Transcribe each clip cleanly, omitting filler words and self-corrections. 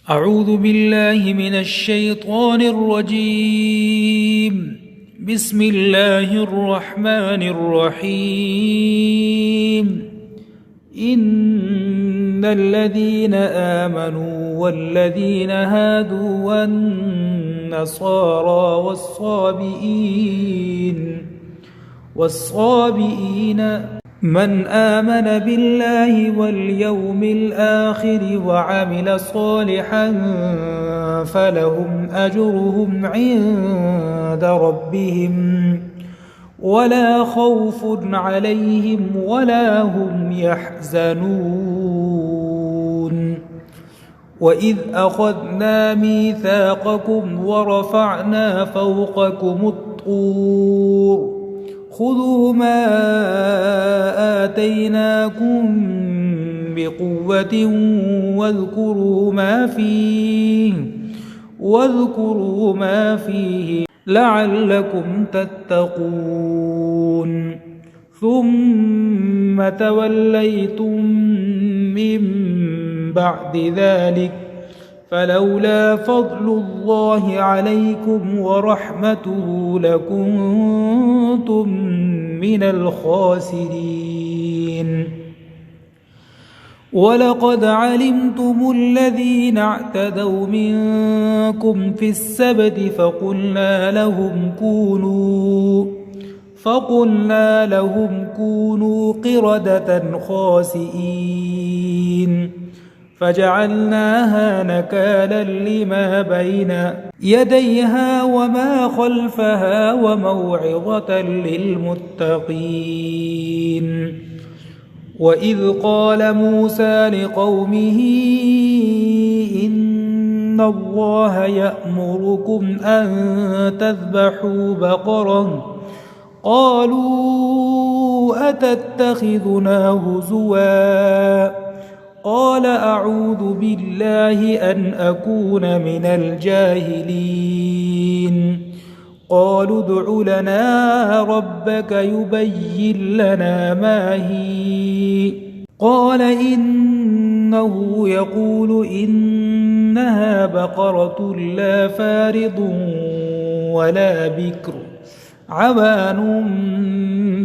أعوذ بالله من الشيطان الرجيم. بسم الله الرحمن الرحيم. إن الذين آمنوا والذين هادوا والنصارى والصابئين من آمن بالله واليوم الآخر وعمل صالحا فلهم أجرهم عند ربهم ولا خوف عليهم ولا هم يحزنون. وإذ أخذنا ميثاقكم ورفعنا فوقكم الطور خذوا ما آتيناكم بقوة واذكروا ما فيه لعلكم تتقون. ثم توليتم من بعد ذلك فلولا فضل الله عليكم ورحمته لكنتم من الخاسرين. ولقد علمتم الذين اعتدوا منكم في السبت فقلنا لهم كونوا قردة خاسئين فجعلناها نكالا لما بين يديها وما خلفها وموعظة للمتقين. وإذ قال موسى لقومه إن الله يأمركم أن تذبحوا بقرة قالوا أتتخذنا هزوا قال أعوذ بالله أن أكون من الجاهلين. قالوا ادع لنا ربك يبين لنا ما هي قال إنه يقول إنها بقرة لا فارض ولا بكر عوان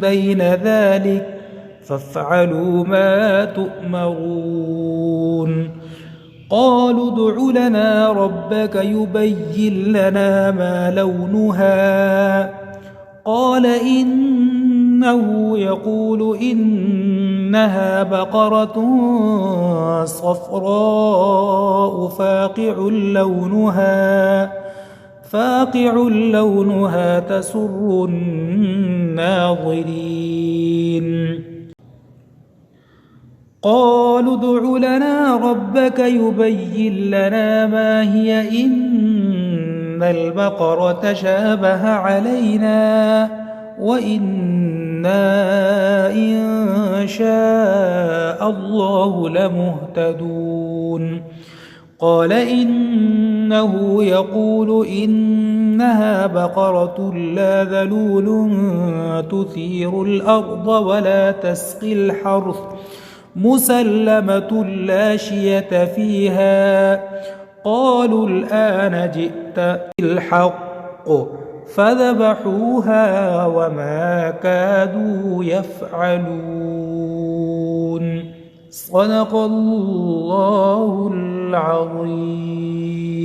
بين ذلك فافعلوا ما تؤمرون. قالوا ادع لنا ربك يبين لنا ما لونها قال إنه يقول إنها بقرة صفراء فاقع لونها تسر الناظرين. قالوا ادع لنا ربك يبين لنا ما هي إن البقرة شابه علينا وإنا إن شاء الله لمهتدون. قال إنه يقول إنها بقرة لا ذلول تثير الأرض ولا تسقي الحرث مسلمة لا شية فيها. قالوا الآن جئت بالحق فذبحوها وما كادوا يفعلون. صدق الله العظيم.